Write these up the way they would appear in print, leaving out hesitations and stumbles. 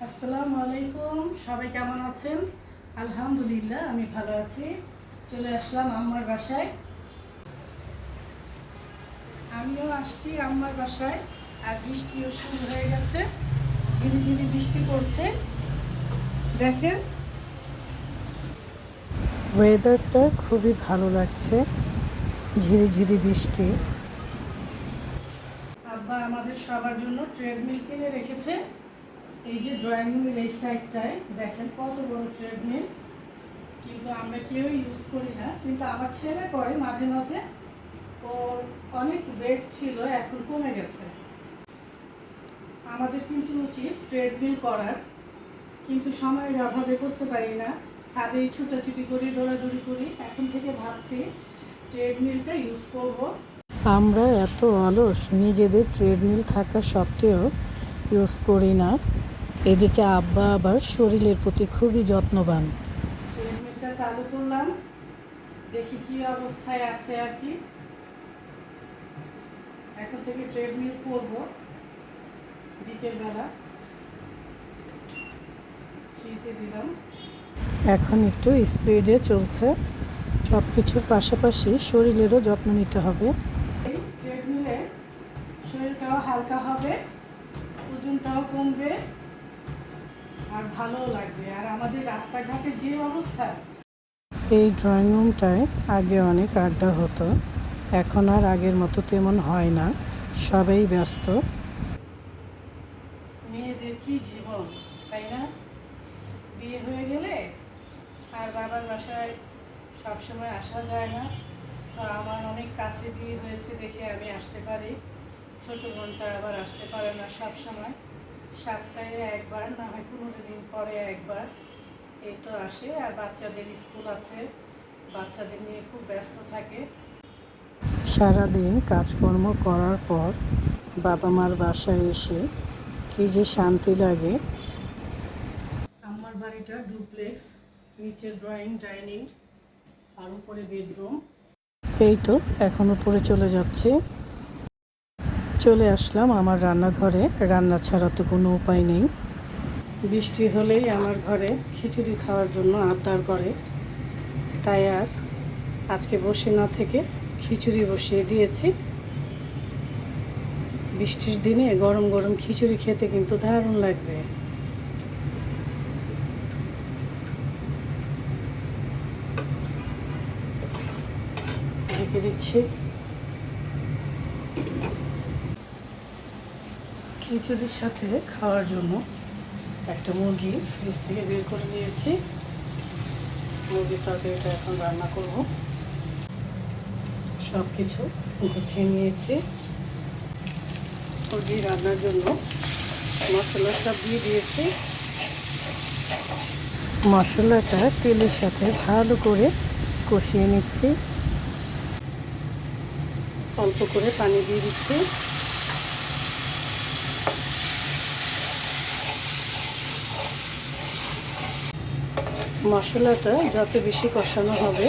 আসসালামু আলাইকুম, সবাই কেমন আছেন? আলহামদুলিল্লাহ আমি ভালো আছি। চলে আসলাম আম্মার বাসায়। আমিও আসছি আম্মার বাসায়। আর বৃষ্টিও শুরু হয়ে গেছে, ঝিরিঝিরি বৃষ্টি পড়ছে। দেখেন, ওয়েদারটা খুবই ভালো লাগছে, ঝিরিঝিরি বৃষ্টি। আব্বা আমাদের সবার জন্য ট্রেডমিল কিনে রেখেছে। এই যে ড্রয়িং রুমের এই সাইডটায় দেখেন কত বড় ট্রেডমিল, কিন্তু আমরা কেউ ইউজ করি না। কিন্তু আমার ছেলে করে মাঝে মাঝে। ওর অনেক ওয়েট ছিল, এখন কমে গেছে। আমাদের কিন্তু উচিত ট্রেডমিল করার, কিন্তু সময়ের অভাবে করতে পারি না। ছাদেই ছুটাছুটি করি, দৌড়াদৌড়ি করি। এখন থেকে ভাবছি ট্রেডমিলটা ইউজ করব। আমরা এত অলস, নিজেদের ট্রেডমিল থাকা সত্ত্বেও ইউজ করি না। এদিকে আব্বা আবার শরীরের প্রতি খুবই যত্নবান। ট্রেডমিলটা চালু করলাম, দেখি কি অবস্থায় আছে আর কি। এখন থেকে ট্রেডমিল করব বিকেলবেলা। থ্রিতে দিলাম। এখন একটু স্পিডে চলছে। সব কিছুর পাশাপাশি শরীরেরও যত্ন নিতে হবে। এই ট্রেডমিলে শরীরটাও হালকা হবে, ওজনটাও কমবে, আর ভালোও লাগবে। আর আমাদের রাস্তাঘাটের যে অবস্থা, এই ড্রয়িং রুমটায় আগে অনেক আড্ডা হতো, এখন আর আগের মতো তেমন হয় না, সবাই ব্যস্ত। মেয়েদের কি জীবন, তাই না? বিয়ে হয়ে গেলে আর বাবার বাসায় সবসময় আসা যায় না। তো আমার অনেক কাছে বিয়ে হয়েছে দেখে আমি আসতে পারি। ছোটো বোনটা আবার আসতে পারে না সব সময়, সপ্তাহে একবার, না হয় 15 দিন পরে একবার এই তো আসে। আর বাচ্চাদের স্কুল আছে, বাচ্চাদের নিয়ে খুব ব্যস্ত থাকে। সারাদিন কাজকর্ম করার পর বাবা মার বাসায় এসে কি যে শান্তি লাগে। আমার বাড়িটা ডুপ্লেক্স, নিচে ড্রয়িং, ডাইনিং, আর উপরে বেডরুম। এই তো এখন উপরে চলে যাচ্ছি। চলে আসলাম আমার রান্নাঘরে। রান্না ছাড়া তো কোনো উপায় নেই। বৃষ্টি হলেই আমার ঘরে খিচুড়ি খাওয়ার জন্য আবদার করে, তাই আর আজকে বসে না থেকে খিচুড়ি বসিয়ে দিয়েছি। বৃষ্টির দিনে গরম গরম খিচুড়ি খেতে কিন্তু দারুণ লাগবে। ঢেকে দিচ্ছি। খিচুড়ির সাথে খাওয়ার জন্য একটা মুরগি ফ্রিজ থেকে বের করে নিয়েছি। মুরগির তরকারিটা এখন রান্না করব। সব কিছু গুছিয়ে নিয়েছি। মুরগি রান্নার জন্য মশলা সব দিয়ে দিয়েছি। মশলাটা তেলের সাথে ভালো করে কষিয়ে নিচ্ছি। অল্প করে পানি দিয়ে দিচ্ছি। মশলাটা যত বেশি কষানো হবে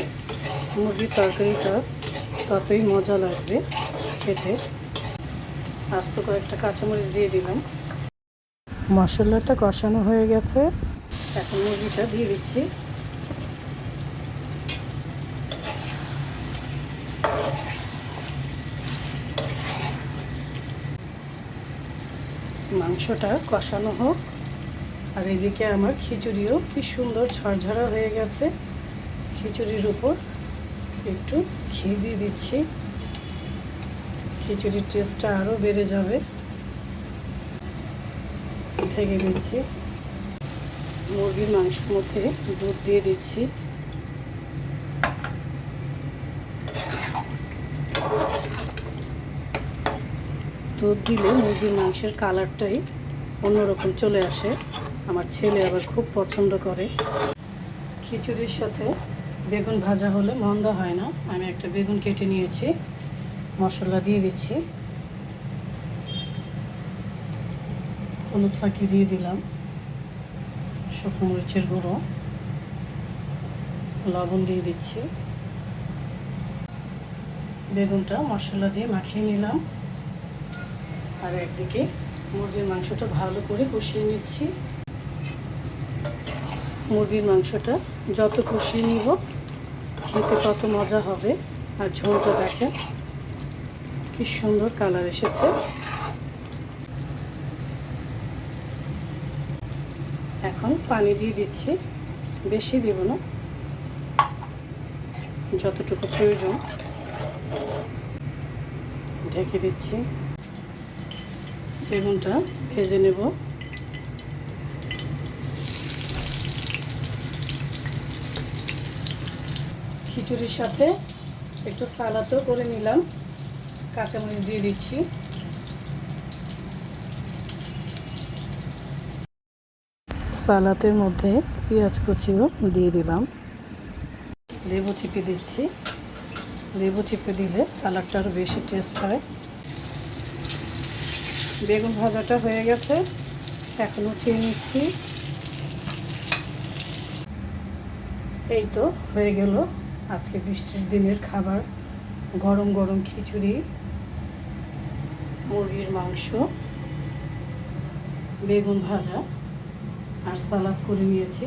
মুরগির তরকারিটা ততই মজা লাগবে খেতে। আস্ত কয়েকটা কাঁচামরিচ দিয়ে দিলাম। মশলাটা কষানো হয়ে গেছে, এখন মুরগিটা দিয়ে দিচ্ছি। মাংসটা কষানো হোক, আর এদিকে আমার খিচুড়িও কি সুন্দর ঝরঝরা হয়ে গেছে। খিচুড়ির উপর একটু ঘি দিয়ে দিচ্ছি, খিচুড়ির টেস্টটা আরও বেড়ে যাবে। ঢেকে দিচ্ছি। মুরগির মাংসের মধ্যে দুধ দিয়ে দিচ্ছি। দুধ দিলে মুরগির মাংসের কালারটাই অন্যরকম চলে আসে। আমার ছেলে আবার খুব পছন্দ করে। খিচুড়ির সাথে বেগুন ভাজা হলে মন্দ হয় না। আমি একটা বেগুন কেটে নিয়েছি, মশলা দিয়ে দিচ্ছি। হলুদ ফাঁকি দিয়ে দিলাম, শুকনো মরিচের গুঁড়ো, লবণ দিয়ে দিচ্ছি। বেগুনটা মশলা দিয়ে মাখিয়ে নিলাম। আর একদিকে মুরগির মাংসটা ভালো করে কষিয়ে নিচ্ছি। মুরগির মাংসটা যত কষিয়ে নিব খেতে তত মজা হবে। আর ঝোলটা দেখেন কি সুন্দর কালার এসেছে। এখন পানি দিয়ে দিচ্ছি, বেশি দেব না, যতটুকু প্রয়োজন। ঢেকে দিচ্ছি, বেগুনটা ভেজে নেব। খিচুড়ির সাথে একটু সালাদও করে নিলাম, কাঁচামরিচ দিয়ে দিচ্ছি। সালাদের মধ্যে পেঁয়াজ কুচিও দিয়ে দিলাম, লেবু চিপে দিচ্ছি। লেবু চিপে দিলে সালাদটা আরও বেশি টেস্ট হয়। বেগুন ভাজাটা হয়ে গেছে, এখন উঠিয়ে নিচ্ছি। এই তো হয়ে গেল আজকে বৃষ্টির দিনের খাবার। গরম গরম খিচুড়ি, মুরগির মাংস, বেগুন ভাজা আর সালাদ করে নিয়েছি।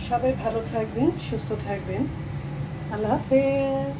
সবাই ভালো থাকবেন, সুস্থ থাকবেন। আল্লাহ হাফেজ।